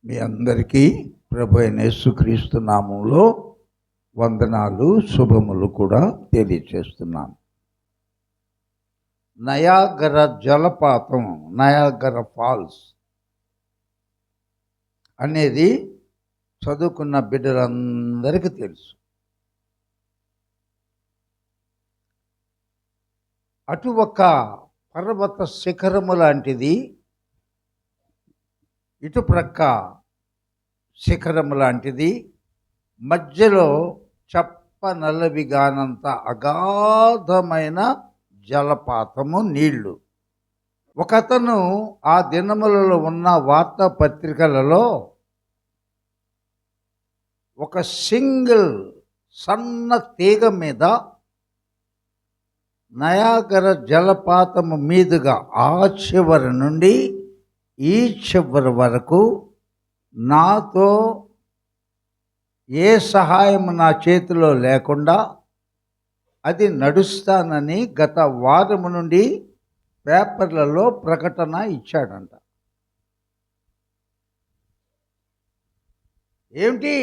మీ అందరికీ ప్రభు అయిన యేసుక్రీస్తు నామంలో వందనాలు, శుభములు కూడా తెలియచేస్తున్నాను. నయాగర జలపాతం, నయాగర ఫాల్స్ అనేది చదువుకున్న బిడ్డలందరికీ తెలుసు. అటు ఒక పర్వత శిఖరము లాంటిది, ఇటు ప్రక్క శిఖరము లాంటిది, మధ్యలో చెప్పనలవిగానంత అగాధమైన జలపాతము, నీళ్లు. ఒకతను ఆ దినములలో ఉన్న వార్తాపత్రికలలో ఒక సింగిల్ సన్న తీగ మీద నయాగర జలపాతము మీదుగా ఆ చివరి నుండి ఈ చివరి వరకు నాతో ఏ సహాయం నా చేతిలో లేకుండా అది నడుస్తానని గత వారము నుండి పేపర్లలో ప్రకటన ఇచ్చాడంట. ఏమిటి,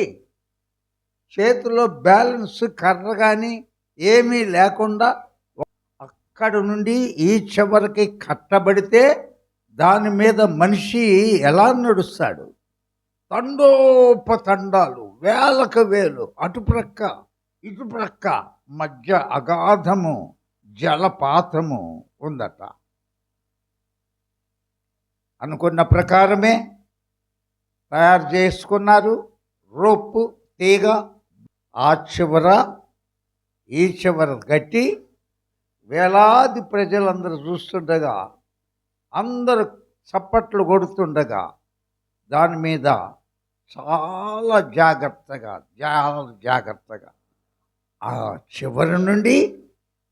చేతిలో బ్యాలెన్స్ కర్ర కానీ ఏమీ లేకుండా అక్కడి నుండి ఈ చివరికి కట్టబడితే దాని మీద మనిషి ఎలా నడుస్తాడు? తండోపతండాలు, వేలకు వేలు, అటుప్రక్క ఇటుప్రక్క మధ్య అగాధము జలపాతము ఉందట. అనుకున్న ప్రకారమే తయారు చేసుకున్నారు. రోపు, తీగ ఆ చివర ఈ చివర కట్టి వేలాది ప్రజలందరూ చూస్తుండగా, అందరూ చప్పట్లు కొడుతుండగా దాని మీద చాలా జాగ్రత్తగా ఆ చివరి నుండి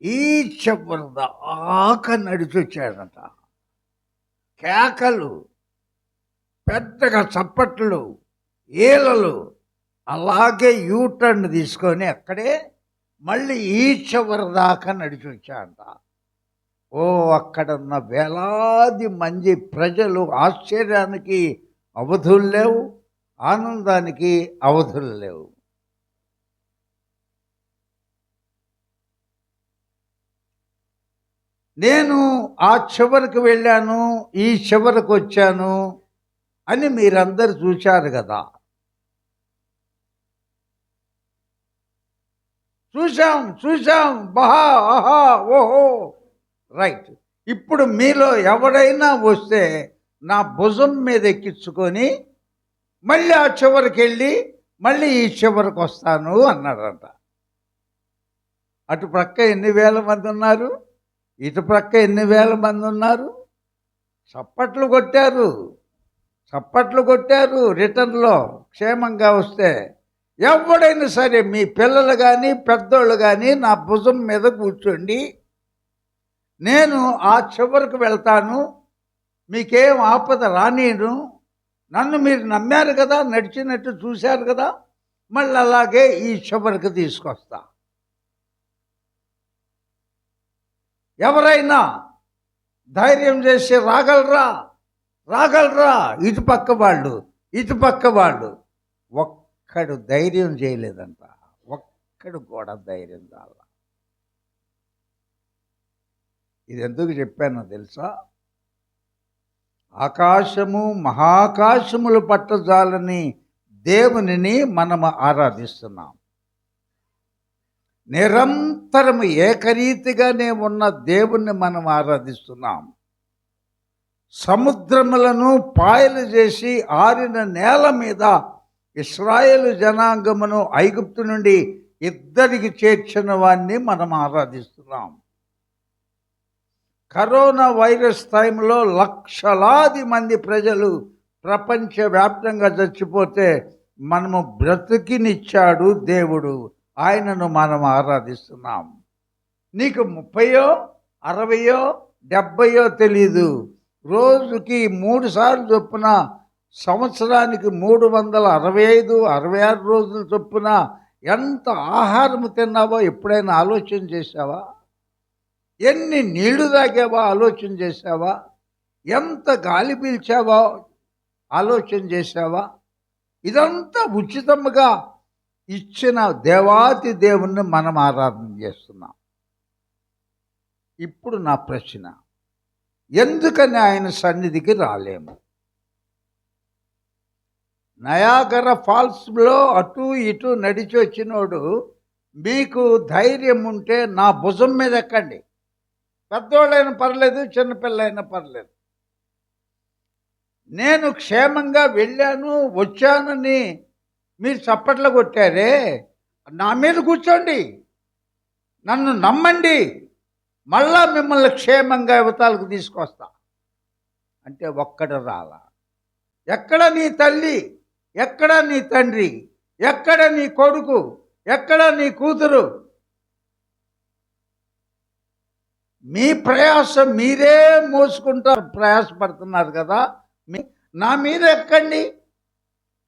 ఈ చివరి దాకా నడిచి వచ్చాడంట. కేకలు, పెద్దగా చప్పట్లు, ఈలలు, అలాగే యూటర్న్ తీసుకొని అక్కడే మళ్ళీ ఈ చివరి దాకా నడిచి వచ్చాడంట. అక్కడున్న వేలాది మంది ప్రజలు ఆశ్చర్యానికి అవధులు లేవు, ఆనందానికి అవధులు లేవు. నేను ఆ చివరికి వెళ్ళాను, ఈ చివరికి వచ్చాను అని మీరందరూ చూశారు కదా. చూశాం బహా, ఆహా, ఓహో, రైట్. ఇప్పుడు మీలో ఎవరైనా వస్తే నా భుజం మీద ఎక్కించుకొని మళ్ళీ ఆ చివరికి వెళ్ళి మళ్ళీ ఈ చివరికి వస్తాను అన్నాడంట. అటు ప్రక్క ఎన్ని వేల మంది ఉన్నారు, ఇటు ప్రక్క ఎన్ని వేల మంది ఉన్నారు. చప్పట్లు కొట్టారు రిటర్న్లో క్షేమంగా వస్తే. ఎవడైనా సరే, మీ పిల్లలు కానీ పెద్దోళ్ళు కానీ నా భుజం మీద కూర్చోండి, నేను ఆ చివరికి వెళ్తాను, మీకేం ఆపద రానీను, నన్ను మీరు నమ్మారు కదా, నడిచినట్టు చూశారు కదా, మళ్ళీ అలాగే ఈ చివరికి తీసుకొస్తా. ఎవరైనా ధైర్యం చేసి రాగలరా ఇటు పక్క వాళ్ళు ఒక్కడు ధైర్యం చేయలేదంట. ఒక్కడు కూడా ధైర్యం చాల. ఇది ఎందుకు చెప్పానో తెలుసా? ఆకాశము మహాకాశములు పట్టజాలని దేవునిని మనము ఆరాధిస్తున్నాం. నిరంతరము ఏకరీతిగానే ఉన్న దేవుణ్ణి మనం ఆరాధిస్తున్నాం. సముద్రములను పాయలు చేసి ఆరిన నేల మీద ఇశ్రాయేలు జనాంగమును ఐగుప్తు నుండి ఇద్దరికి చేర్చిన వాడిని మనం ఆరాధిస్తున్నాం. కరోనా వైరస్ టైంలో లక్షలాది మంది ప్రజలు ప్రపంచవ్యాప్తంగా చచ్చిపోతే మనము బ్రతికినిచ్చాడు దేవుడు, ఆయనను మనం ఆరాధిస్తున్నాం. నీకు 30, 60, 70 తెలీదు, రోజుకి 3 సార్లు చొప్పున, సంవత్సరానికి 365, 66 రోజులు చొప్పున ఎంత ఆహారం తిన్నావో ఎప్పుడైనా ఆలోచన చేశావా? ఎన్ని నీళ్లు తాగావో ఆలోచన చేశావా? ఎంత గాలి పీల్చావో ఆలోచన చేశావా? ఇదంతా ఉచితముగా ఇచ్చిన దేవాతి దేవుణ్ణి మనం ఆరాధన చేస్తున్నాం. ఇప్పుడు నా ప్రశ్న, ఎందుకని ఆయన సన్నిధికి రాలేము? నయాగర ఫాల్స్లో అటు ఇటు నడిచి వచ్చినోడు, మీకు ధైర్యం ఉంటే నా భుజం మీద ఎక్కండి. పెద్దోళ్ళైనా పర్లేదు, చిన్నపిల్లైనా పర్లేదు. నేను క్షేమంగా వెళ్ళాను వచ్చానని మీరు చప్పట్లు కొట్టారే, నా మీద కూర్చోండి, నన్ను నమ్మండి, మళ్ళా మిమ్మల్ని క్షేమంగా యువతాలకు తీసుకొస్తా అంటే ఒక్కడు రాలా. ఎక్కడ నీ తల్లి, ఎక్కడ నీ తండ్రి, ఎక్కడ నీ కొడుకు, ఎక్కడ నీ కూతురు? మీ ప్రయాసం మీరే మోసుకుంటారు, ప్రయాసపడుతున్నారు కదా. నా మీద ఎక్కండి,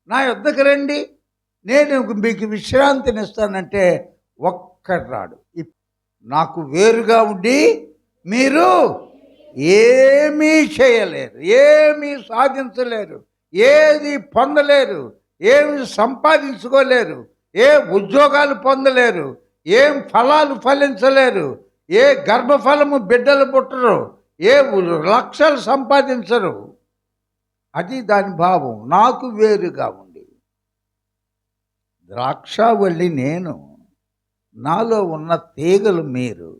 నా యొద్దకు రండి, నేను మీకు విశ్రాంతినిస్తానంటే ఒక్కడు రాడు. నాకు వేరుగా ఉండి మీరు ఏమీ చేయలేరు, ఏమీ సాధించలేరు, ఏది పొందలేరు, ఏమి సంపాదించుకోలేరు, ఏ ఉద్యోగాలు పొందలేరు, ఏం ఫలాలు ఫలించలేరు, ఏ గర్భఫలము బిడ్డలు పుట్టరు, ఏ లక్షలు సంపాదించరు. అది దాని భావం. నాకు వేరుగా ఉండి ద్రాక్షావల్లి నేను, నాలో ఉన్న తీగలు మీరు.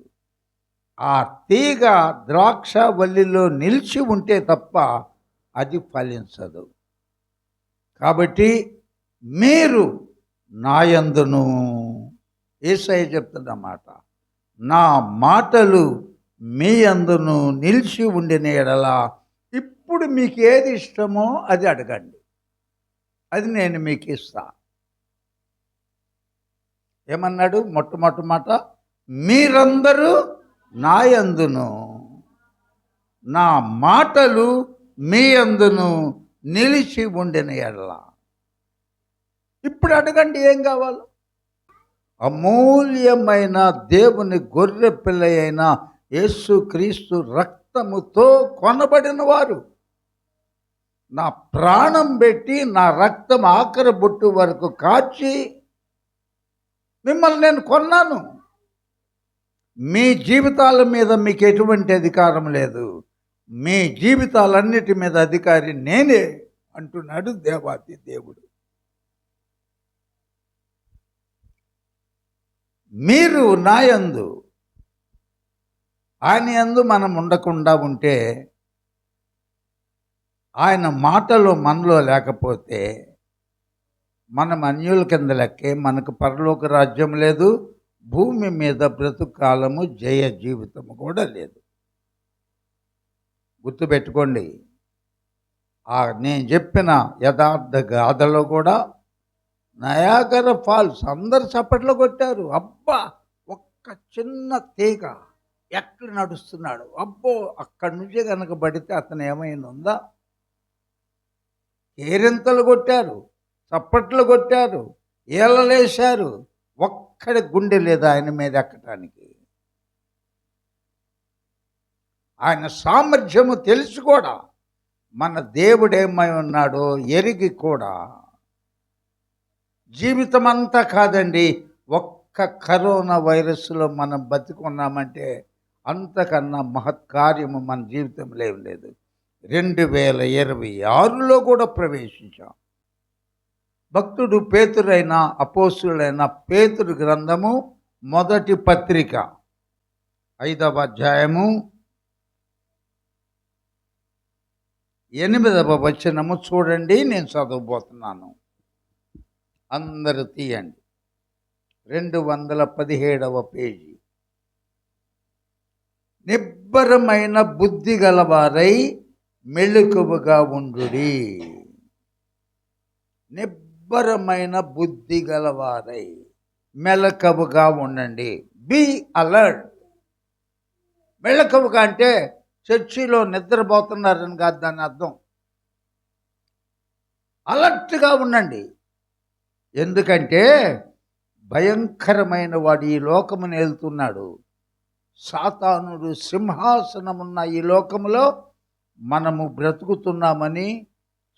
ఆ తీగ ద్రాక్షావల్లిలో నిలిచి ఉంటే తప్ప అది ఫలించదు. కాబట్టి మీరు నాయందును, యేసయ్య చెప్తున్నమాట, నా మాటలు మీ అందును నిలిచి ఉండిన ఎడల ఇప్పుడు మీకు ఏది ఇష్టమో అది అడగండి, అది నేను మీకు ఇస్తా. ఏమన్నాడు? మొట్టమొదటి మాట, మీరందరూ నా యందును, నా మాటలు మీ యందును నిలిచి ఉండిన ఎడల. ఇప్పుడు అడగండి ఏం కావాలో. అమూల్యమైన దేవుని గొర్రె పిల్ల అయిన యేసుక్రీస్తు రక్తముతో కొనబడిన వారు, నా ప్రాణం పెట్టి నా రక్తం ఆఖరి బొట్టు వరకు కాచి మిమ్మల్ని నేను కొన్నాను. మీ జీవితాల మీద మీకు ఎటువంటి అధికారం లేదు, మీ జీవితాలన్నిటి మీద అధికారి నేనే అంటున్నాడు దేవాతి దేవుడు. మీరు నా యందు, ఆయన యందు మనం ఉండకుండా ఉంటే, ఆయన మాటలు మనలో లేకపోతే మనం అన్యుల కింద లెక్కే. మనకు పరలోక రాజ్యం లేదు, భూమి మీద బ్రతుకాలము జయ జీవితము కూడా లేదు. గుర్తుపెట్టుకోండి. నేను చెప్పిన యథార్థ గాథలో కూడా నయాగర ఫాల్స్ అందరు చప్పట్లు కొట్టారు. అబ్బా, ఒక్క చిన్న తీగ ఎక్కడ నడుస్తున్నాడు, అబ్బో అక్కడి నుంచి కనుక పడితే అతను ఏమైనా ఉందా? కేరింతలు కొట్టారు, చప్పట్లు కొట్టారు, ఏలలేశారు. ఒక్కడి గుండె లేదు ఆయన మీద ఎక్కటానికి. ఆయన సామర్థ్యము తెలిసి కూడా, మన దేవుడేమై ఉన్నాడో ఎరిగి కూడా, జీవితం అంతా కాదండి, ఒక్క కరోనా వైరస్లో మనం బతికున్నామంటే అంతకన్నా మహత్కార్యము మన జీవితంలో ఏం లేదు. 2026లో కూడా ప్రవేశించాం. భక్తుడు పేతురైన, అపోస్తులైన పేతురు గ్రంథము మొదటి పత్రిక 5వ అధ్యాయము 8వ వచనము చూడండి. నేను చదవబోతున్నాను, అందరూ తీయండి. 217వ పేజీ. నిబ్బరమైన బుద్ధి గలవారై మెలకువగా ఉండుడి. నిబ్బరమైన బుద్ధి గలవారై మెలకువగా ఉండండి. Be alert. మెలకువగా అంటే చర్చిలో నిద్రపోతున్నారని కాదు దాని అర్థం. అలర్ట్గా ఉండండి. ఎందుకంటే భయంకరమైన వాడు ఈ లోకమును ఏలుతున్నాడు. సాతానుడు సింహాసనమున్న ఈ లోకములో మనము బ్రతుకుతున్నామని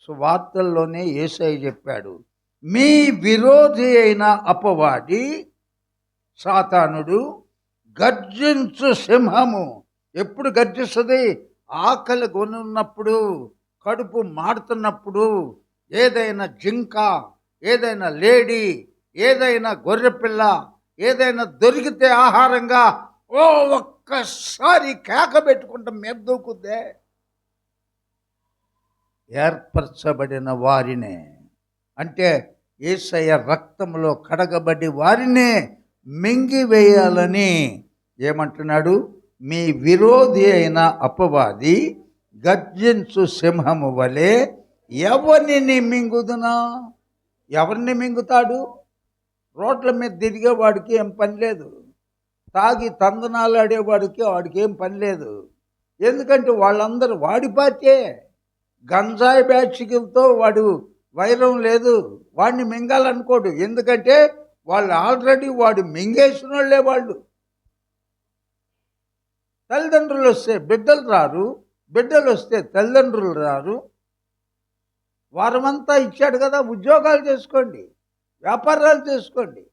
సువార్తల్లోనే యేసయ్య చెప్పాడు, మీ విరోధి అయిన అపవాది సాతానుడు గర్జించు సింహము. ఎప్పుడు గర్జిస్తుంది? ఆకలి కొనున్నప్పుడు, కడుపు మాడుతున్నప్పుడు, ఏదైనా జింక, ఏదైనా లేడీ, ఏదైనా గొర్రెపిల్ల, ఏదైనా దొరికితే ఆహారంగా ఒక్కసారి కేక పెట్టుకుంటే మీద దూకుద్దే. ఏర్పరచబడిన వారినే, అంటే యేసయ్య రక్తంలో కడగబడి వారినే మింగివేయాలని ఏమంటున్నాడు? మీ విరోధి అయిన అపవాది గర్జించు సింహము వలె ఎవరిని మింగుదునా? ఎవరిని మింగుతాడు? రోడ్ల మీద తిరిగేవాడికి ఏం పని లేదు, తాగి తందనాలు ఆడేవాడికి వాడికి ఏం పని లేదు. ఎందుకంటే వాళ్ళందరూ వాడి పార్టీ. గంజాయి బ్యాచ్కితో వాడు వైరం లేదు, వాడిని మింగాలనుకోడు. ఎందుకంటే వాళ్ళు ఆల్రెడీ వాడు మింగేసిన వాళ్ళే. వాళ్ళు తల్లిదండ్రులు వస్తే బిడ్డలు రారు, బిడ్డలు వస్తే తల్లిదండ్రులు రారు. వారమంతా ఇచ్చాడు కదా, ఉద్యోగాలు చేసుకోండి, వ్యాపారాలు చేసుకోండి.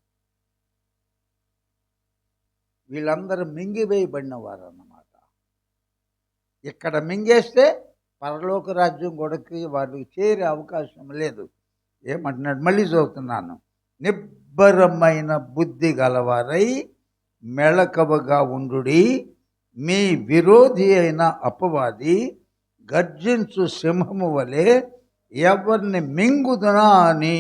వీళ్ళందరూ మింగివేయబడిన వారు అన్నమాట. ఇక్కడ మింగేస్తే పరలోక రాజ్యం గొడకి వాళ్ళకి చేరే అవకాశం లేదు. ఏమంటున్నాడు? మళ్ళీ చదువుతున్నాను. నిబ్బరమైన బుద్ధి గలవారై మెళకవగా ఉండుడి. మీ విరోధి అయిన అపవాది గర్జించు సింహము వలె ఎవరిని మింగుదునా అని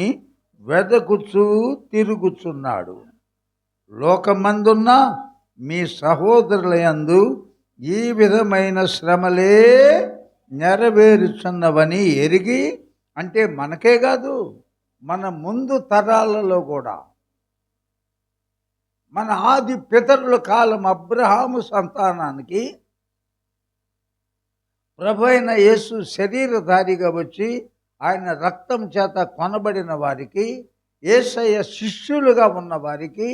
వెదకుచూ తిరుగుచున్నాడు. లోకమందున్న మీ సహోదరుల యందు ఈ విధమైన శ్రమలే నెరవేరుచున్నవని ఎరిగి, అంటే మనకే కాదు, మన ముందు తరాలలో కూడా, మన ఆది పితరుల కాలం అబ్రహాము సంతానానికి ప్రభు అయిన యేసు శరీరధారిగా వచ్చి ఆయన రక్తం చేత కొనబడిన వారికి, యేసయ్య శిష్యులుగా ఉన్న వారికి,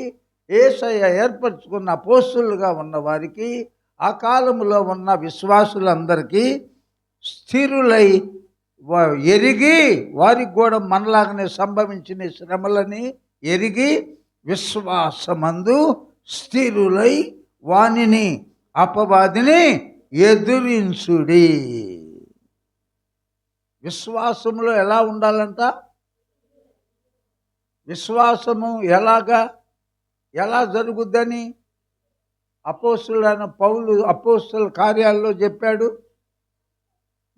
యేసయ్య ఏర్పరచుకున్న అపోస్తులుగా ఉన్న వారికి, ఆ కాలంలో ఉన్న విశ్వాసులందరికీ స్థిరులై ఎరిగి, వారికి కూడా మనలాగానే సంభవించిన శ్రమలని ఎరిగి విశ్వాసమందు స్థిరులై వానిని అపవాదిని ఎదురించుడి. విశ్వాసములో ఎలా ఉండాలంట? విశ్వాసము ఎలా జరుగుద్దని అపోస్తులైన పౌలు అపోస్తుల కార్యాల్లో చెప్పాడు.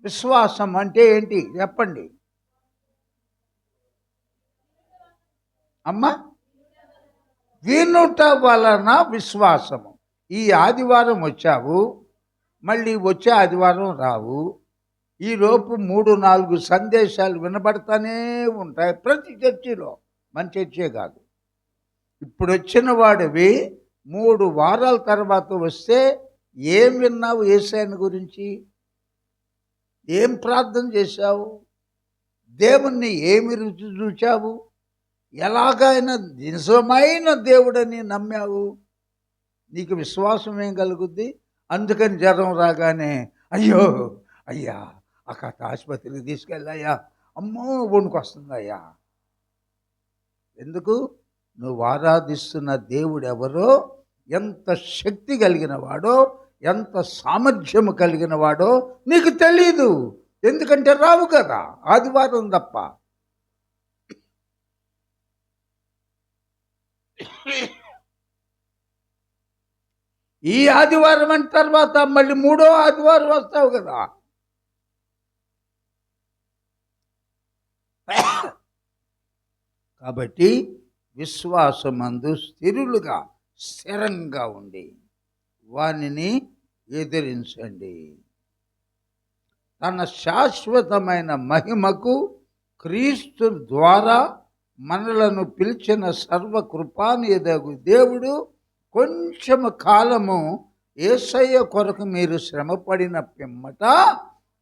విశ్వాసం అంటే ఏంటి చెప్పండి అమ్మా? వినుట వలన విశ్వాసము. ఈ ఆదివారం వచ్చావు, మళ్ళీ వచ్చే ఆదివారం రావు. ఈలోపు 3-4 సందేశాలు వినబడతానే ఉంటాయి ప్రతి చర్చిలో. మన చర్చే కాదు. ఇప్పుడు వచ్చిన వాడివి 3 వారాల తర్వాత వస్తే ఏం విన్నావు? యేసయ్యను గురించి ఏం ప్రార్థన చేశావు? దేవుణ్ణి ఏమి రుచి చూచావు? ఎలాగైనా నిజమైన దేవుడని నమ్మావు? నీకు విశ్వాసం ఏం కలుగుద్ది? అందుకని జ్వరం రాగానే అయ్యా అక్కడ ఆసుపత్రికి తీసుకెళ్ళాయా, అమ్మో వణుకొస్తుందయ్యా. ఎందుకు? నువ్వు ఆరాధిస్తున్న దేవుడు ఎవరో, ఎంత శక్తి కలిగిన వాడో, ఎంత సామర్థ్యము కలిగిన వాడో నీకు తెలీదు. ఎందుకంటే రావు కదా ఆదివారం తప్ప. ఈ ఆదివారం అయిన తర్వాత మళ్ళీ 3వ ఆదివారం వస్తావు కదా. కాబట్టి విశ్వాసమందు స్థిరంగా ఉండి వానిని ఎదిరించండి. తన శాశ్వతమైన మహిమకు క్రీస్తు ద్వారా మనలను పిలిచిన సర్వకృపానిధి దేవుడు కొంచెము కాలము యేసయ్య కొరకు మీరు శ్రమపడిన పిమ్మట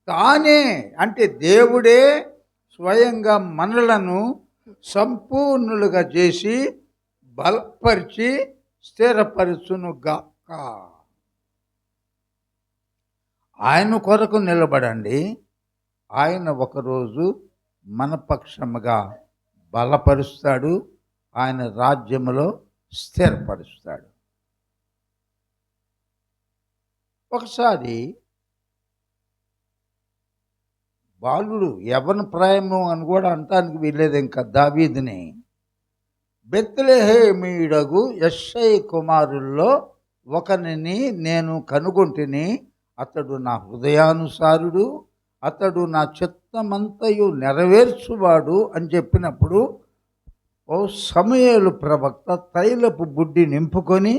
తానే, అంటే దేవుడే స్వయంగా మనలను సంపూర్ణులుగా చేసి బలపరిచి స్థిరపరచునుగాక. ఆయన కొరకు నిలబడండి, ఆయన ఒకరోజు మన పక్షముగా బలపరుస్తాడు, ఆయన రాజ్యములో స్థిరపరుస్తాడు. ఒకసారి బాలుడు యవ్వన ప్రాయము అని కూడా అనటానికి వీల్లేదు, ఇంకా దావీదుని బెత్లెహేమీయుడగు యెష్షయి కుమారుల్లో ఒకనిని నేను కనుగొంటిని, అతడు నా హృదయానుసారుడు, అతడు నా చిత్తమంతయు నెరవేర్చువాడు అని చెప్పినప్పుడు ఓ సమూయేలు ప్రవక్త తైలపు బుడ్డి నింపుకొని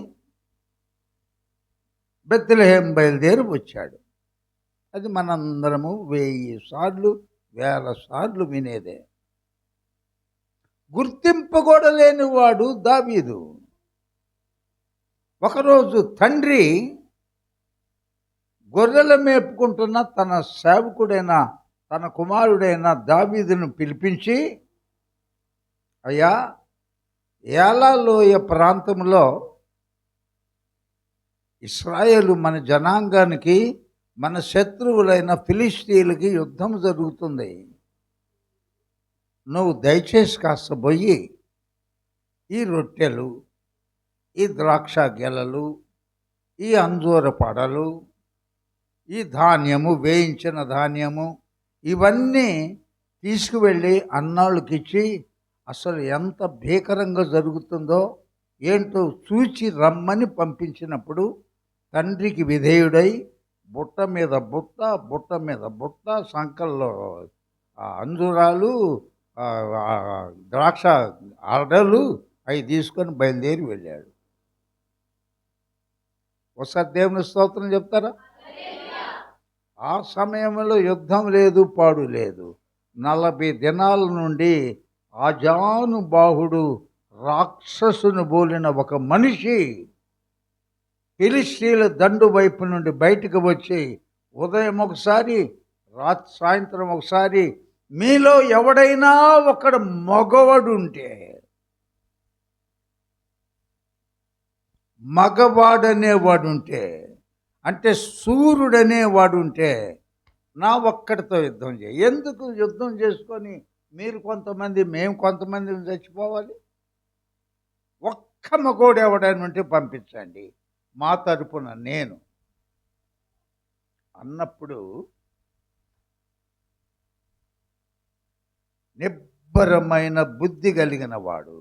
బెత్లెహేం బయలుదేరి వచ్చాడు. అది మనందరము 1000 సార్లు 1000 సార్లు వినేదే. గుర్తింపు కూడా లేనివాడు దావీదు. ఒకరోజు తండ్రి గొర్రెలు మేపుకుంటున్న తన సేవకుడైన తన కుమారుడైన దావీదును పిలిపించి, అయ్యా, ఏలాలోయ ప్రాంతంలో ఇశ్రాయేలు మన జనాంగానికి మన శత్రువులైన ఫిలిష్తీయులకి యుద్ధం జరుగుతుంది. నువ్వు దయచేసి కాస్త పోయి ఈ రొట్టెలు, ఈ ద్రాక్ష గెలలు, ఈ అంజూర పడలు, ఈ ధాన్యము, వేయించిన ధాన్యము, ఇవన్నీ తీసుకువెళ్ళి అన్నాళ్ళకిచ్చి అసలు ఎంత భీకరంగా జరుగుతుందో ఏంటో చూచి రమ్మని పంపించినప్పుడు తండ్రికి విధేయుడై బుట్ట మీద బుట్ట, బుట్ట మీద బుట్ట, సంకల్లో అంజూరాలు, ద్రాక్ష అడలు అవి తీసుకొని బయలుదేరి వెళ్ళాడు. ఒకసారి దేవుని స్తోత్రం చెప్తారా? ఆ సమయంలో యుద్ధం లేదు, పాడు లేదు. 40 దినాల నుండి ఆజానుబాహుడు రాక్షసును బోలిన ఒక మనిషి ఫిలిష్తీయుల దండు వైపు నుండి బయటకు వచ్చి ఉదయం ఒకసారి, సాయంత్రం ఒకసారి, మీలో ఎవడైనా ఒకడు మగవాడుంటే, మగవాడనేవాడుంటే, అంటే సూర్యుడనేవాడుంటే నా ఒక్కడితో యుద్ధం చేయి. ఎందుకు యుద్ధం చేసుకొని మీరు కొంతమంది మేము కొంతమంది చచ్చిపోవాలి? ఒక్క మగోడు ఎవడైనా ఉంటే పంపించండి మా తరపున నేను అన్నప్పుడు నిబ్బరమైన బుద్ధి కలిగిన వాడు,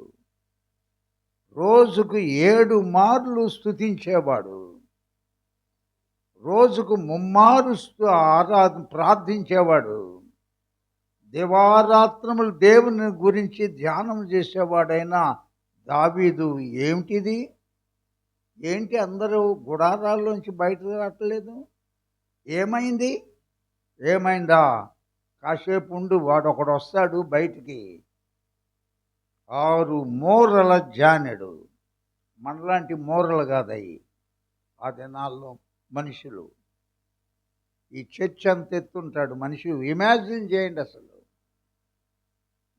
రోజుకు 7 మార్లు స్తుతించేవాడు, రోజుకు 3 మార్లు ప్రార్థించేవాడు, దివారాత్రములు దేవుని గురించి ధ్యానం చేసేవాడైన దావీదు ఏమిటిది? ఏంటి అందరూ గుడారాల్లోంచి బయటకు రావట్లేదు? ఏమైంది? ఏమైందా? కాసేపు ఉండు, వాడు ఒకడు వస్తాడు బయటికి. 6 మూరల జానెడు, మనలాంటి మూరలు కాదయ్యి ఆ దినాల్లో మనుషులు. ఈ చర్చ్ అంత ఎత్తుంటాడు మనిషి. ఇమాజిన్ చేయండి, అసలు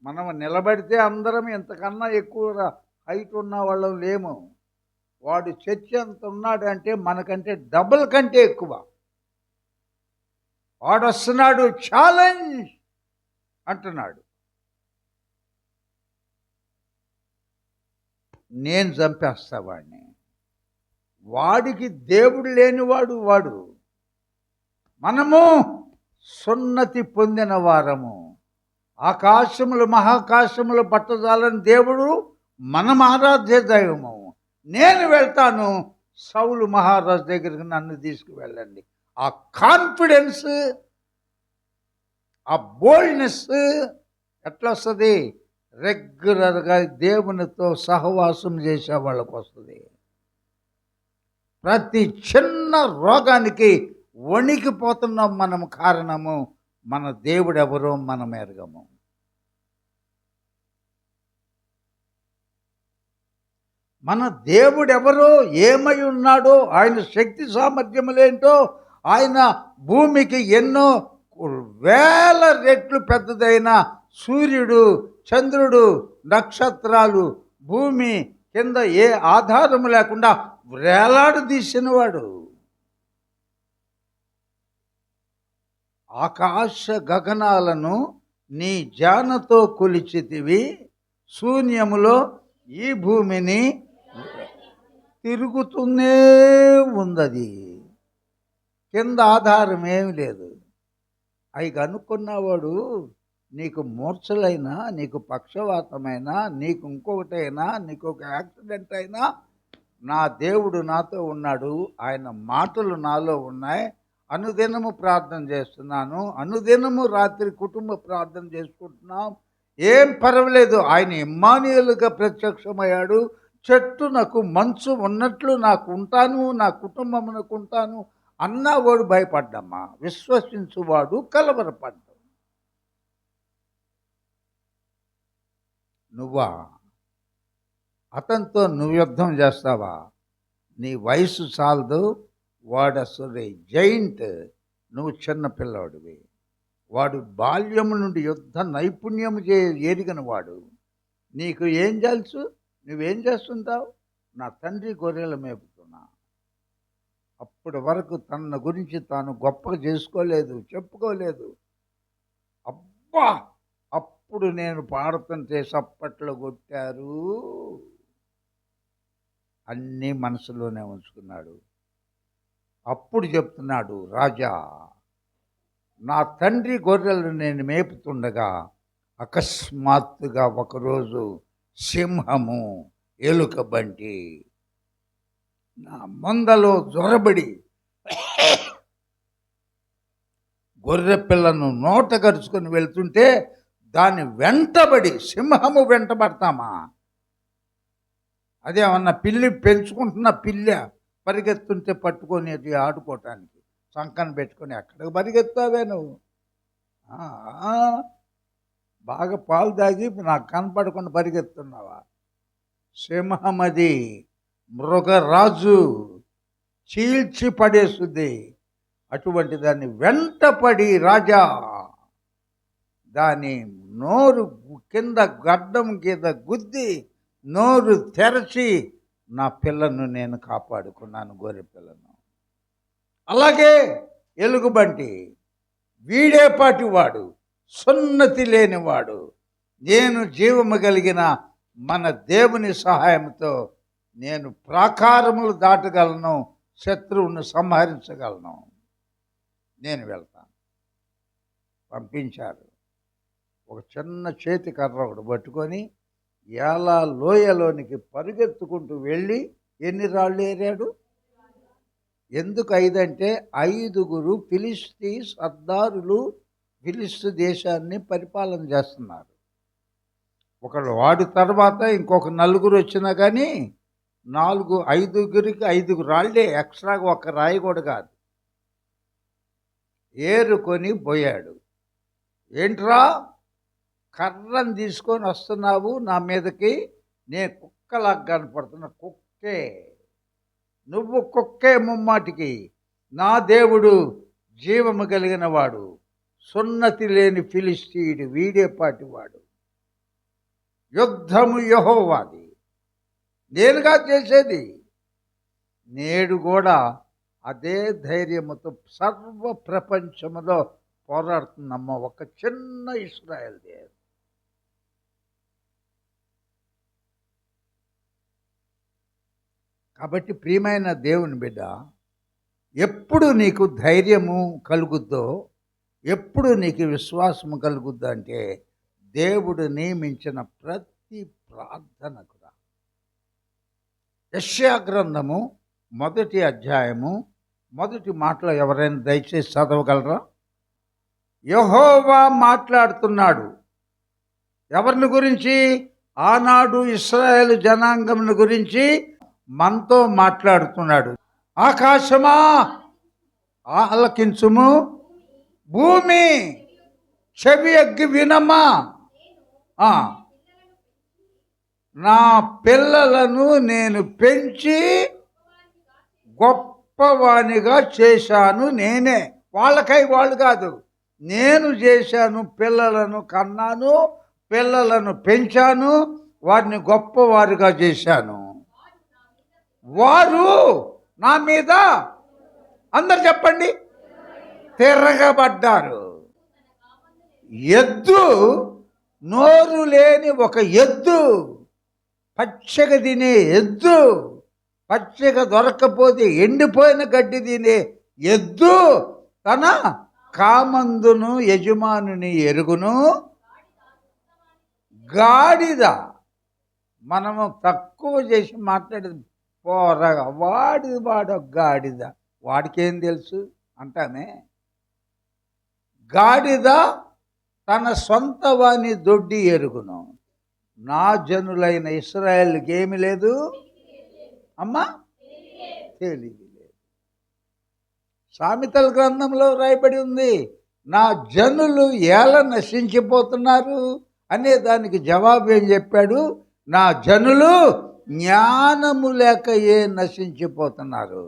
మనం నిలబడితే అందరం ఇంతకన్నా ఎక్కువ హైట్ ఉన్న వాళ్ళం లేము. వాడు చర్చ్ ఎంత ఉన్నాడంటే మనకంటే డబుల్ కంటే ఎక్కువ. వాడు వస్తున్నాడు, ఛాలెంజ్ అంటున్నాడు. నేను చంపేస్తా వాడిని. వాడికి దేవుడు లేనివాడు వాడు. మనము సున్నతి పొందిన వారము. ఆకాశములు మహాకాశములు పట్టజాలని దేవుడు మనం ఆరాధ్య దైవము. నేను వెళ్తాను, సౌలు మహారాజు దగ్గరికి నన్ను తీసుకువెళ్ళండి. ఆ కాన్ఫిడెన్స్, ఆ బోల్డ్నెస్ ఎట్లా వస్తుంది? రెగ్యులర్గా దేవునితో సహవాసం చేసే వాళ్ళకు వస్తుంది. ప్రతి చిన్న రోగానికి వణికిపోతున్నాం మనం. కారణము మన దేవుడు ఎవరో మనం ఎరగము. మన దేవుడు ఎవరో, ఏమై ఉన్నాడో, ఆయన శక్తి సామర్థ్యములేంటో, ఆయన భూమికి ఎన్నో 1000 రెట్లు పెద్దదైన సూర్యుడు, చంద్రుడు, నక్షత్రాలు, భూమి కింద ఏ ఆధారము లేకుండా వేలాడదీసినవాడు. ఆకాశ గగనాలను నీ జానతో కొలిచితివి, శూన్యములో ఈ భూమిని తిరుగుతూనే ఉన్నది. కింద ఆధారం ఏమి లేదు. అవి కనుక్కున్నవాడు నీకు మూర్ఛలైనా, నీకు పక్షవాతమైనా, నీకు ఇంకొకటైనా, నీకు ఒక యాక్సిడెంట్ అయినా, నా దేవుడు నాతో ఉన్నాడు, ఆయన మాటలు నాలో ఉన్నాయి. అనుదినము ప్రార్థన చేస్తున్నాను, అనుదినము రాత్రి కుటుంబ ప్రార్థన చేసుకుంటున్నాం, ఏం పర్వాలేదు. ఆయన ఇమ్మానుయేలుగా ప్రత్యక్షమయ్యాడు. చెట్టు నాకు మంచు ఉన్నట్లు నాకు ఉంటాను, నా కుటుంబమునకు ఉంటాను అన్నవాడు భయపడ్డమ్మా. విశ్వసించువాడు కలవరపడ్డా. నువ్వా అతనితో నువ్వు యుద్ధం చేస్తావా? నీ వయసు చాలదు. వాడు అసలు జైంట్, నువ్వు చిన్న పిల్లవాడివి. వాడు బాల్యము నుండి యుద్ధ నైపుణ్యము ఎరిగిన వాడు. నీకు ఏం తెలుసు? నువ్వేం చేస్తుంటావు? నా తండ్రి గొర్రెల మేపుతున్నా. అప్పటి వరకు తన గురించి తాను గొప్పగా చేసుకోలేదు, చెప్పుకోలేదు. అబ్బా, అప్పుడు నేను పాడుతుంటే చప్పట్లు కొట్టారు. అన్నీ మనసులోనే ఉంచుకున్నాడు. అప్పుడు చెప్తున్నాడు, రాజా, నా తండ్రి గొర్రెలను నేను మేపుతుండగా అకస్మాత్తుగా ఒకరోజు సింహము, ఎలుకబంటి నా మందలో జొరబడి గొర్రె పిల్లను నోట గరుచుకొని వెళ్తుంటే దాన్ని వెంటబడి, సింహము వెంటబడతామా? అదేమన్నా పిల్లి పెంచుకుంటున్న పిల్ల పరిగెత్తుంటే పట్టుకొని ఆడుకోవటానికి సంకన పెట్టుకొని ఎక్కడికి పరిగెత్తావే నువ్వు? బాగా పాలు తాగి నాకు కనపడకుండా పరిగెత్తున్నావా? సింహమది, మృగరాజు, చీల్చి పడేస్తుంది. అటువంటి దాన్ని వెంటపడి రాజా దాని నోరు కింద గడ్డం కింద గుద్ది నోరు తెరచి నా పిల్లను నేను కాపాడుకున్నాను, గొర్రె పిల్లను. అలాగే ఎలుగుబంటి వీడేపాటి వాడు, సున్నతి లేనివాడు. నేను జీవము కలిగిన మన దేవుని సహాయంతో నేను ప్రాకారములు దాటగలను, శత్రువును సంహరించగలను. నేను వెళ్తాను. పంపించారు. ఒక చిన్న చేతి కర్ర ఒకటి పట్టుకొని ఎలా లోయలోనికి పరిగెత్తుకుంటూ వెళ్ళి ఎన్ని రాళ్ళు ఏరాడు? ఎందుకు 5 అంటే 5 ఫిలిస్తీ సర్దారులు ఫిలిస్తీ దేశాన్ని పరిపాలన చేస్తున్నారు. ఒకళ్ళు వాడి తర్వాత ఇంకొక 4 వచ్చినా కానీ 5గురికి 5 రాళ్ళే, ఎక్స్ట్రాగా ఒక రాయి కూడా కాదు. ఏరుకొని పోయాడు. ఏంట్రా కర్రను తీసుకొని వస్తున్నావు నా మీదకి? నేను కుక్కలాగా కనపడుతున్నా. కుక్కే, నువ్వు కుక్కే ముమ్మాటికి. నా దేవుడు జీవము కలిగిన వాడు, సున్నతి లేని ఫిలిస్తీయుడు, వీడేపాటి వాడు. యుద్ధము యెహోవాది, నేనుగా చేసేది. నేడు కూడా అదే ధైర్యముతో సర్వ ప్రపంచములో పోరాడుతుందమ్మ ఒక చిన్న ఇశ్రాయేల్ దేశం. కాబట్టి ప్రియమైన దేవుని బిడ్డ, ఎప్పుడు నీకు ధైర్యము కలుగుద్దో, ఎప్పుడు నీకు విశ్వాసము కలుగుద్దో అంటే దేవుడు నియమించిన ప్రతి ప్రార్థనకు రా. యెషయా గ్రంథము 1వ అధ్యాయము 1వ మాటలో ఎవరైనా దయచేసి చదవగలరా? యెహోవా మాట్లాడుతున్నాడు. ఎవరిని గురించి? ఆనాడు ఇశ్రాయేలు జనాంగమును గురించి మనతో మాట్లాడుతున్నాడు. ఆకాశమా ఆలకించుము, భూమి చెవి ఎగ్గి వినమా. నా పిల్లలను నేను పెంచి గొప్పవానిగా చేశాను. నేనే, వాళ్ళకై వాళ్ళు కాదు, నేను చేశాను. పిల్లలను కన్నాను, పిల్లలను పెంచాను, వారిని గొప్పవారుగా చేశాను. వారు నా మీద అందరు చెప్పండి తిరగబడ్డారు. ఎద్దు, నోరు లేని ఒక ఎద్దు, పచ్చగా తినే ఎద్దు, పచ్చగా దొరక్కపోతే ఎండిపోయిన గడ్డి తినే ఎద్దు తన కామందును యజమానుని ఎరుగును. గాడిద, మనము తక్కువ చేసి మాట్లాడేది, పోరగా వాడు గాడిద, వాడికేం తెలుసు అంటామే. గాడిద తన సొంత వాని దొడ్డి ఎరుగును. నా జనులైన ఇశ్రాయేలుకి ఏమి లేదు అమ్మా, తెలివి లేదు. సామెతల గ్రంథంలో రాయబడి ఉంది, నా జనులు ఎలా నశించిపోతున్నారు అనే దానికి జవాబు ఏం చెప్పాడు? నా జనులు జ్ఞానము లేక నశించిపోతున్నారు.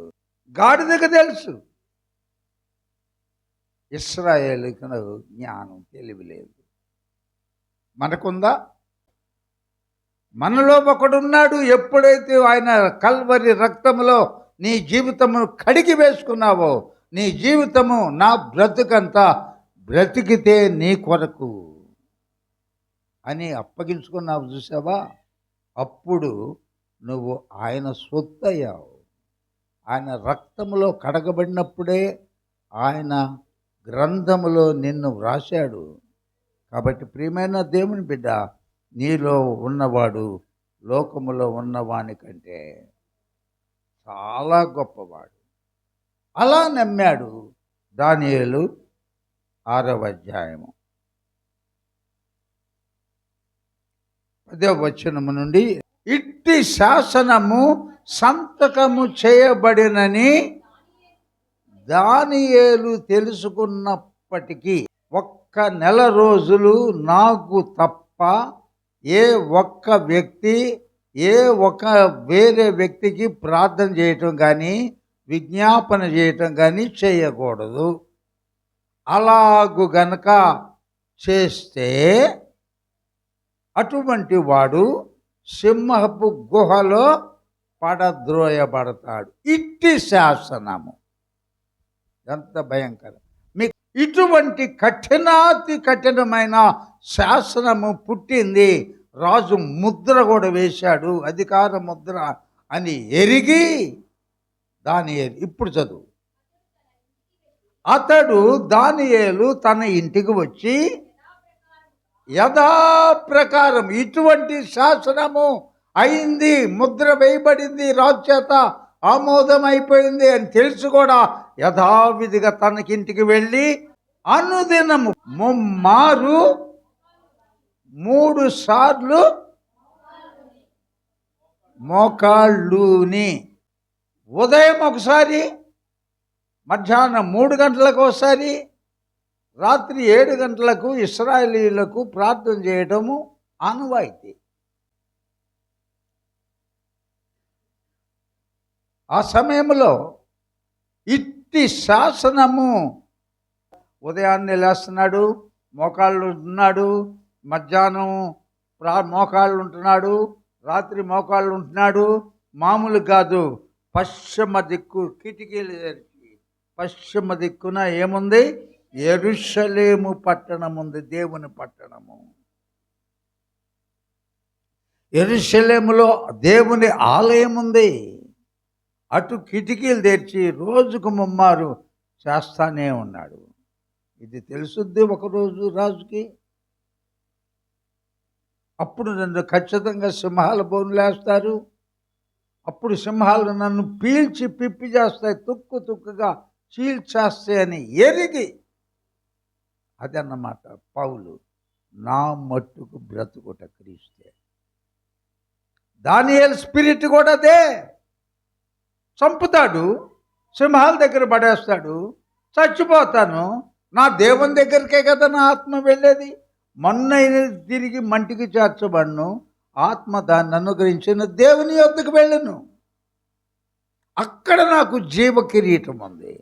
గాడిదకు తెలుసు, ఇశ్రాయేలుకు జ్ఞానం తెలివి లేదు. మనకుందా? మనలో ఒకడున్నాడు. ఎప్పుడైతే ఆయన కల్వరి రక్తములో నీ జీవితమును కడిగి వేసుకున్నావో, నీ జీవితము నా బ్రతుకంతా బ్రతికితే నీ కొరకు అని అప్పగించుకున్నావు చూసావా, అప్పుడు నువ్వు ఆయన సొత్తయ్యావు. ఆయన రక్తములో కడగబడినప్పుడే ఆయన గ్రంథములో నిన్ను వ్రాశాడు. కాబట్టి ప్రియమైన దేవుని బిడ్డ, నీలో ఉన్నవాడు లోకములో ఉన్నవాని కంటే చాలా గొప్పవాడు. అలా నమ్మాడు దానియేలు 6వ అధ్యాయము 10వ వచనము నుండి, ఇట్టి శాసనము సంతకము చేయబడినని దానియేలు తెలుసుకున్నప్పటికీ ఒక్క నెల రోజులు నాకు తప్ప ఏ ఒక్క వ్యక్తి వేరే వ్యక్తికి ప్రార్థన చేయటం కానీ విజ్ఞాపన చేయటం కానీ చేయకూడదు. అలాగు గనక చేస్తే అటువంటి వాడు సింహపు గుహలో పడద్రోయబడతాడు. ఇట్టి శాసనము ఎంత భయంకరం! మీకు ఇటువంటి కఠినాతి కఠినమైన శాసనము పుట్టింది. రాజు ముద్ర కూడా వేశాడు, అధికార ముద్ర అని ఎరిగి దానియేలు, ఇప్పుడు చదువు, అతడు దానియేలు తన ఇంటికి వచ్చి యథాప్రకారం ఇటువంటి శాసనము అయింది, ముద్ర వేయబడింది, రాజు చేత ఆమోదం అయిపోయింది అని తెలిసి కూడా యథావిధిగా తనకింటికి వెళ్ళి అనుదినము 3 సార్లు మోకాళ్ళుని, ఉదయం ఒకసారి, మధ్యాహ్నం 3 గంటలకు ఒకసారి, రాత్రి 7 గంటలకు ఇశ్రాయేలీయులకు ప్రార్థన చేయటము ఆనవాయితీ. ఆ సమయంలో ఇట్టి శాసనము, ఉదయాన్నే లేస్తున్నాడు, మోకాళ్ళు ఉంటున్నాడు, మధ్యాహ్నం మోకాళ్ళు ఉంటున్నాడు, రాత్రి మోకాళ్ళు ఉంటున్నాడు. మామూలు కాదు, పశ్చిమ దిక్కు కిటికీలు తెరిచి పశ్చిమ దిక్కున ఏముంది? యెరూషలేము పట్టణం ఉంది, దేవుని పట్టణము. యెరూషలేములో దేవుని ఆలయం ఉంది. అటు కిటికీలు తెరిచి రోజుకు 3 చేస్తానే ఉన్నాడు. ఇది తెలుసుద్ది ఒకరోజు రాజుకి. అప్పుడు నన్ను ఖచ్చితంగా సింహాల బోనులేస్తారు, అప్పుడు సింహాలు నన్ను పీల్చి పిప్పి చేస్తాయి, తుక్కుగా చీల్చేస్తాయని ఎరిగి, అదన్నమాట పౌలు, నా మట్టుకు బ్రతుకుట క్రీస్తే. దానియేలు స్పిరిట్ కూడా అదే. చంపుతాడు, సింహాల దగ్గర పడేస్తాడు, చచ్చిపోతాను, నా దేవుని దగ్గరికే కదా నా ఆత్మ వెళ్ళేది, మొన్నైనా తిరిగి మంటికి చేర్చబడను, ఆత్మ దాన్ని అనుగ్రహించిన దేవుని యొద్దకు వెళ్ళను. అక్కడ నాకు జీవ కిరీటం ఉంది,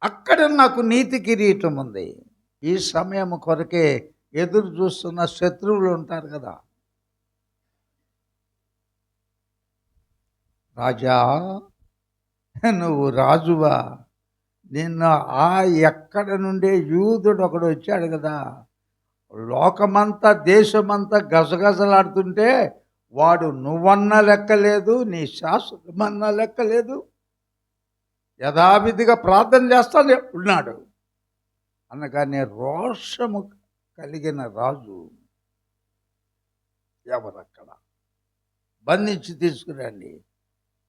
అక్కడ నాకు నీతి కిరీటం ఉంది. ఈ సమయం కొరకే ఎదురు చూస్తున్న శత్రువులు ఉంటారు కదా. రాజా, నువ్వు రాజువా? నిన్న ఎక్కడ నుండే యూదుడు ఒకడు వచ్చాడు కదా, లోకమంతా దేశమంతా గజగజలాడుతుంటే వాడు నువ్వన్నా లెక్కలేదు, నీ శాశ్వతమన్నా లెక్కలేదు, యథావిధిగా ప్రార్థన చేస్తానే ఉన్నాడు. అనగానే రోషము కలిగిన రాజు ఎవరక్కడ బంధించి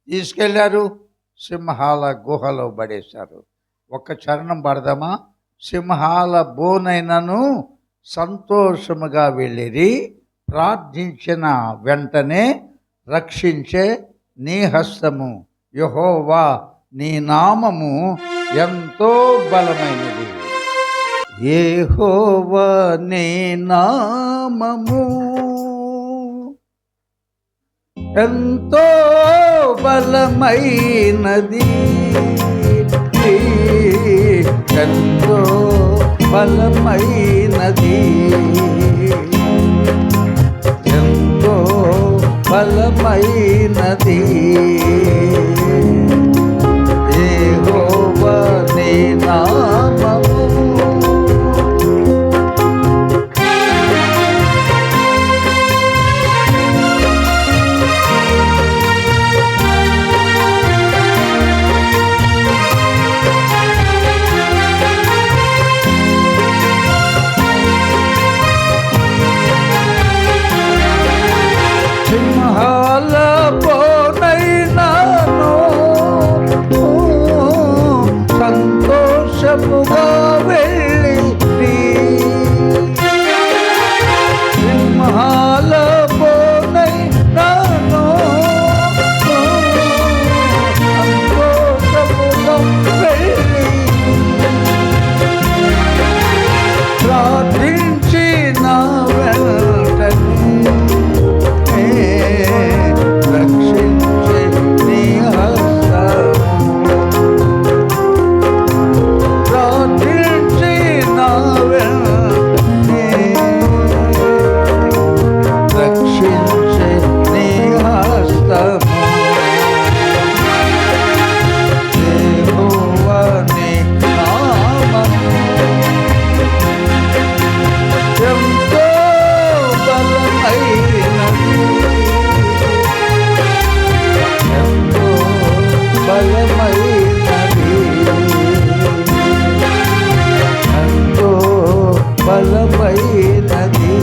తీసుకెళ్ళారు, సింహాల గుహలో పడేశారు. ఒక్క చరణం పడదామా? సింహాల బోనైనను సంతోషముగా వెళ్ళిరి, ప్రార్థించిన వెంటనే రక్షించే నీ హస్తము యెహోవా, నీ నామము ఎంతో బలమైనది. యెహోవా నీ నామము ఎంతో బలమైనది, ఎంతో బలమైనది, ఎంతో బలమైనది. యెహోవా నీ నామము సింహాల బోనైనను సంతోషముగా వెళ్ళిరి, సింహాల బోనైనను సంతోషముగా వెళ్ళి ప్రార్థించిన వెంటనే రక్షించే నీ హస్తము, ప్రార్థించిన వెంటనే రక్షించే నీ హస్తము. యెహోవా నీ నామము ఎంతో బలమైనది, ఎంతో బలమైనది, ఎంతో బలమైనది.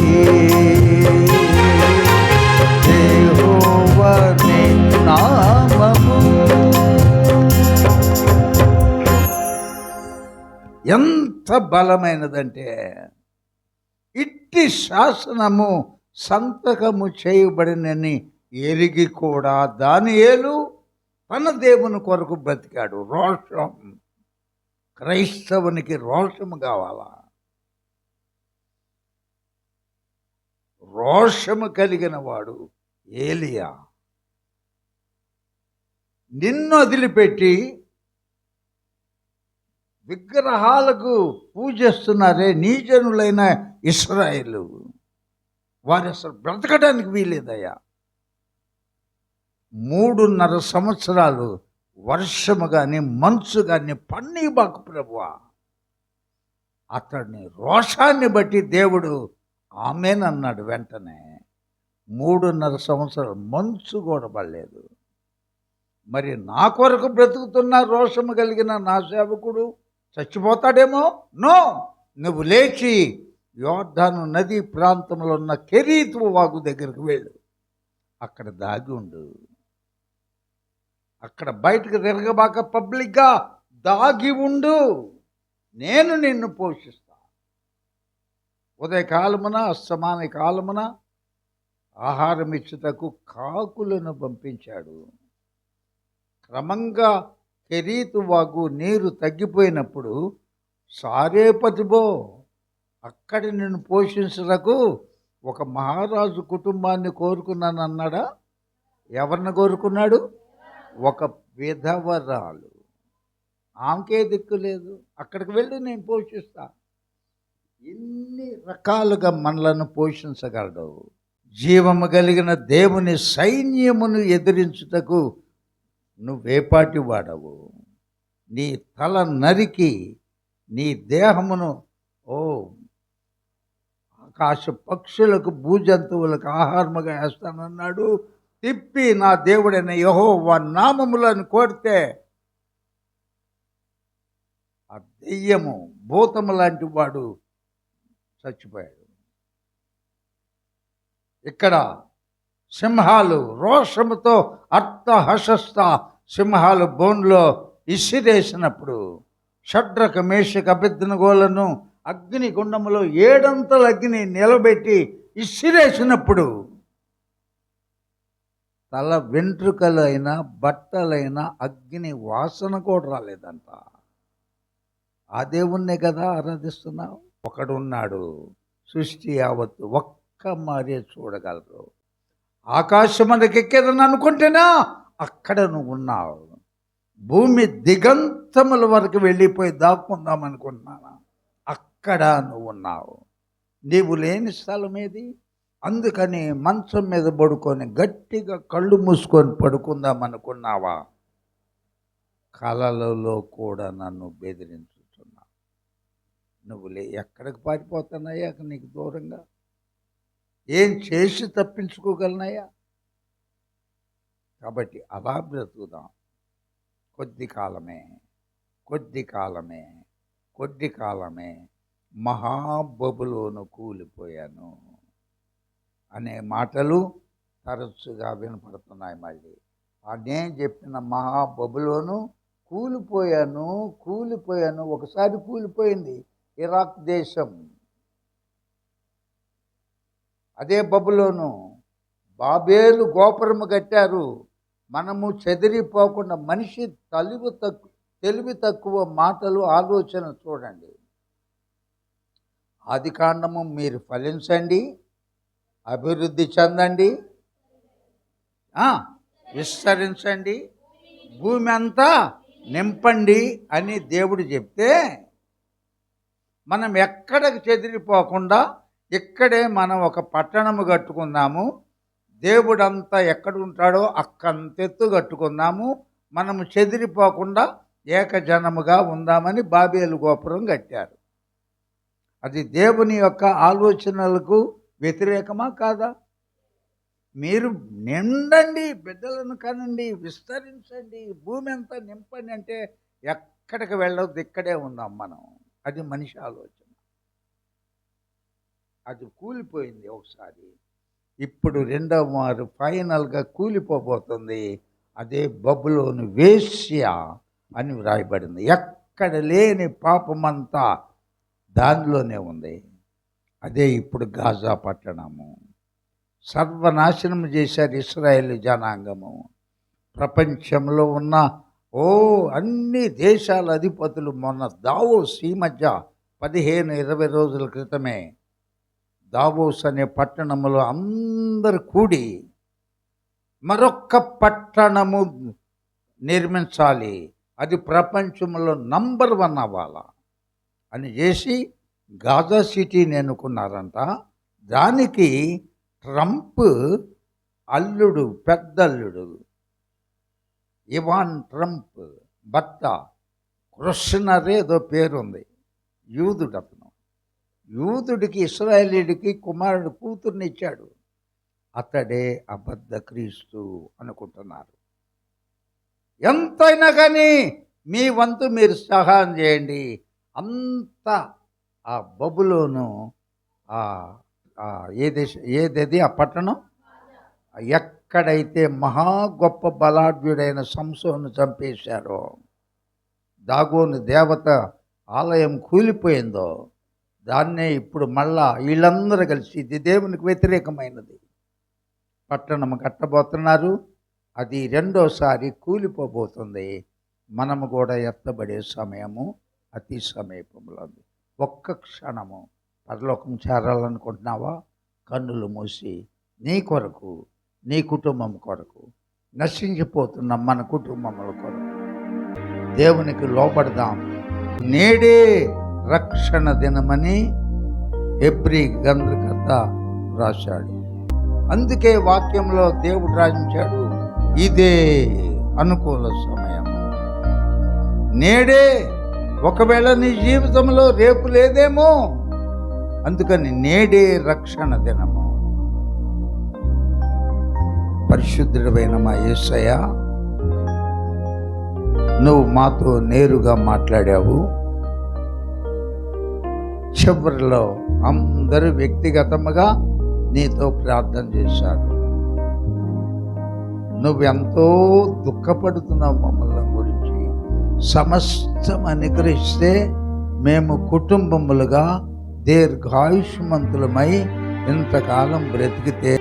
యెహోవా నీ నామము ఎంత బలమైనదంటే, ఇట్టి శాసనము సంతకము చేయబడినని ఎరిగి కూడా దానియేలు తన దేవుని కొరకు బ్రతికాడు. రోషం, క్రైస్తవునికి రోషము కావాలా? రోషము కలిగిన వాడు ఏలియా. నిన్ను వదిలిపెట్టి విగ్రహాలకు పూజిస్తున్నారే నీజనులైన ఇశ్రాయేలు, వారు అసలు బ్రతకడానికి వీలేదయ్యా. 3.5 సంవత్సరాలు వర్షము కానీ మంచు కానీ పన్నీబాకు ప్రభువా. అతడిని రోషాన్ని బట్టి దేవుడు ఆమేనన్నాడు. వెంటనే 3.5 సంవత్సరాలు మంచు కూడా పడలేదు. మరి నా కొరకు బ్రతుకుతున్న రోషము కలిగిన నా సేవకుడు చచ్చిపోతాడేమో? నో, నువ్వు లేచి యోర్దాను నది ప్రాంతంలో ఉన్న కెరీతు వాగు దగ్గరికి వెళ్ళు, అక్కడ దాగి ఉండు, అక్కడ బయటకు తిరగబాక, పబ్లిక్గా దాగి ఉండు, నేను నిన్ను పోషిస్తా. ఉదయకాలమున అస్తమాన కాలమున ఆహారం ఇచ్చుటకు కాకులను పంపించాడు. క్రమంగా కెరీతు వాగు నీరు తగ్గిపోయినప్పుడు సారేపతిబో, అక్కడ నిన్ను పోషించటకు ఒక మహారాజు కుటుంబాన్ని కోరుకున్నానన్నాడా? ఎవరిని కోరుకున్నాడు? ఒక విధవరాలు, ఆమెకే దిక్కు లేదు, అక్కడికి వెళ్ళి నేను పోషిస్తా. ఎన్ని రకాలుగా మనలను పోషించగలడు. జీవము కలిగిన దేవుని సైన్యమును ఎదిరించుటకు నువ్వేపాటి వాడవు. నీ తల నరికి నీ దేహమును ఆకాశ పక్షులకు భూజంతువులకు ఆహారముగా వేస్తానన్నాడు. తిప్పి నా దేవుడైన యెహోవా నామములను కోరితే ఆ దెయ్యము భూతము లాంటి వాడు చచ్చిపోయాడు. ఇక్కడ సింహాలు రోషముతో అర్థహస్త సింహాలు బోన్లో ఇసిరేసినప్పుడు షడ్రక మేషక అబేద్నెగోలను అగ్ని గుండములో 7 అంతల అగ్ని నిలబెట్టి ఇసిరేసినప్పుడు తల వెంట్రుకలైన బట్టలైన అగ్ని వాసన కూడా రాలేదంట. ఆ దేవుణ్ణే కదా ఆరాధిస్తున్నావు. ఒకడున్నాడు, సృష్టి యావత్తు ఒక్క మారే చూడగలరు. ఆకాశమునకెక్కేదని అనుకుంటేనా అక్కడ నువ్వు ఉన్నావు. భూమి దిగంతముల వరకు వెళ్ళిపోయి దాక్కుందాం అనుకుంటున్నానా, అక్కడ నువ్వు ఉన్నావు. నీవు లేని స్థలం ఏది? అందుకని మంచం మీద పడుకొని గట్టిగా కళ్ళు మూసుకొని పడుకుందాం అనుకున్నావా? కలలలో కూడా నన్ను బెదిరించుతున్నావు. నువ్వు ఎక్కడికి పారిపోతున్నాయా నీకు దూరంగా? ఏం చేసి తప్పించుకోగలనయ్యా? కాబట్టి అలా బ్రతుకుదాం. కొద్ది కాలమే మహాబబులోను కూలిపోయాను అనే మాటలు తరచుగా వినపడుతున్నాయి. మళ్ళీ నేను చెప్పిన మహాబబులోను కూలిపోయాను. ఒకసారి కూలిపోయింది ఇరాక్ దేశం. అదే బబులోను. బాబేలు గోపురము కట్టారు. మనము చెదిరిపోకుండా మనిషి తెలివి తక్కువ మాటలు ఆలోచన చూడండి. ఆదికాండము మీరు ఫలించండి, అభివృద్ధి చెందండి, విస్తరించండి, భూమి అంతా నింపండి అని దేవుడు చెప్తే మనం ఎక్కడికి చెదిరిపోకుండా ఇక్కడే మనం ఒక పట్టణము కట్టుకుందాము. దేవుడంతా ఎక్కడ ఉంటాడో అక్కంతెత్తు కట్టుకుందాము. మనము చెదిరిపోకుండా ఏకజనముగా ఉందామని బాబేలు గోపురం కట్టారు. అది దేవుని యొక్క ఆలోచనలకు వ్యతిరేకమా కాదా? మీరు నిండండి, బిడ్డలను కనండి, విస్తరించండి, భూమి అంతా నింపండి అంటే ఎక్కడికి వెళ్ళవద్దు, ఇక్కడే ఉందాం మనం. అది మనిషి ఆలోచన. అది కూలిపోయింది ఒకసారి. ఇప్పుడు రెండవ మారు ఫైనల్గా కూలిపోబోతుంది. అదే బబులోను వేశ్య అని వ్రాయబడింది. ఎక్కడ లేని పాపమంతా దానిలోనే ఉంది. అదే ఇప్పుడు గాజా పట్టణము. సర్వనాశనం చేశారు ఇశ్రాయేలు జనాంగము. ప్రపంచంలో ఉన్న అన్ని దేశాల అధిపతులు మొన్న దావోస్ ఈ మధ్య 15-20 రోజుల క్రితమే దావోస్ అనే పట్టణములో అందరు కూడి మరొక్క పట్టణము నిర్మించాలి, అది ప్రపంచంలో నంబర్ 1 అవ్వాలా అని చేసి గాజా సిటీని ఎన్నుకున్నారంట. దానికి ట్రంప్ అల్లుడు, పెద్దల్లుడు ఇవాన్ ట్రంప్ భర్త కృష్ణర్ ఏదో పేరుంది, యూదుడు. అతను యూదుడికి ఇశ్రాయేలీడికి కుమారుడు కూతుర్నిచ్చాడు. అతడే అబద్ధ క్రీస్తు అనుకుంటున్నారు. ఎంతైనా కానీ మీ వంతు మీరు సహాయం చేయండి. అంత ఆ బబులోను ఏదేది ఆ పట్టణం ఎక్కడైతే మహా గొప్ప బలాఢ్యుడైన సంసోను చంపేశారో, దాగోను దేవత ఆలయం కూలిపోయిందో, దాన్నే ఇప్పుడు మళ్ళా వీళ్ళందరూ కలిసి ఇది దేవునికి వ్యతిరేకమైనది పట్టణం కట్టబోతున్నారు. అది రెండోసారి కూలిపోబోతుంది. మనము కూడా ఎత్తబడే సమయము అతి సమీపంలో ఉంది. ఒక్క క్షణము పరలోకం చేరాలనుకుంటున్నావా? కన్నులు మూసి నీ కొరకు, నీ కుటుంబం కొరకు, నశించిపోతున్న మన కుటుంబముల కొరకు దేవునికి లోబడదాం. నేడే రక్షణ దినమని హెబ్రీ గ్రంథకర్త రాశాడు. అందుకే వాక్యంలో దేవుడు రాయించాడు, ఇదే అనుకూల సమయం. నేడే. ఒకవేళ నీ జీవితంలో రేపు లేదేమో, అందుకని నేడే రక్షణ దినము. పరిశుద్ధుడైన మా యేసయ్య, నువ్వు మాతో నేరుగా మాట్లాడావు. చివరిలో అందరూ వ్యక్తిగతముగా నీతో ప్రార్థన చేశారు. నువ్వెంతో దుఃఖపడుతున్నావు మమ్మల్ని గురించి. సమస్తం అనుగ్రహిస్తే మేము కుటుంబములుగా దీర్ఘాయుష్మంతులమై ఇంతకాలం బ్రతికితే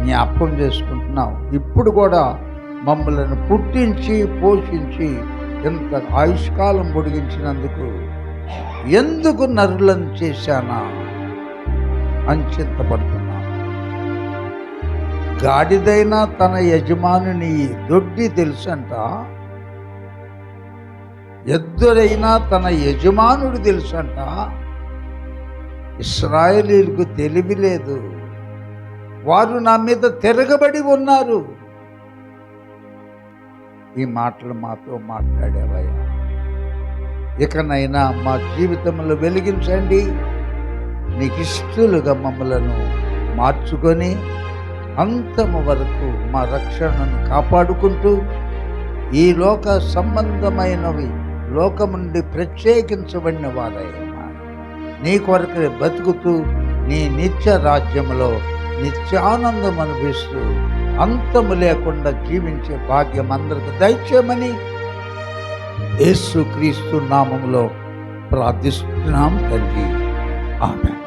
జ్ఞాపకం చేసుకుంటున్నావు. ఇప్పుడు కూడా మమ్మల్ని పుట్టించి పోషించి ఇంత ఆయుష్కాలం పొడిగించినందుకు ఎందుకు నరులను చేశానా అని చింతపడుతున్నా. గాడిదైనా తన యజమానుని దొడ్డి తెలుసంట, ఎద్దురైనా తన యజమానుడు తెలుసంట. ఇశ్రాయేలీయులకు తెలివి లేదు, వారు నా మీద తిరగబడి ఉన్నారు. ఈ మాటలు మాతో మాట్లాడేవయ్యా. ఇకనైనా మా జీవితంలో వెలిగించండి. నీకు ఇష్టలుగా మమ్మలను మార్చుకొని అంతము వరకు మా రక్షణను కాపాడుకుంటూ ఈ లోక సంబంధమైనవి లోకం నుండి ప్రత్యేకించబడిన వారయ్యా, నీ కొరకు బతుకుతూ నీ నిత్య రాజ్యంలో నిత్యానందం అనిపిస్తూ అంతము లేకుండా జీవించే భాగ్యం అందరికి దయచేయమని యేసుక్రీస్తు నామములో ప్రార్థిస్తున్నాం తండ్రి. ఆమేన్.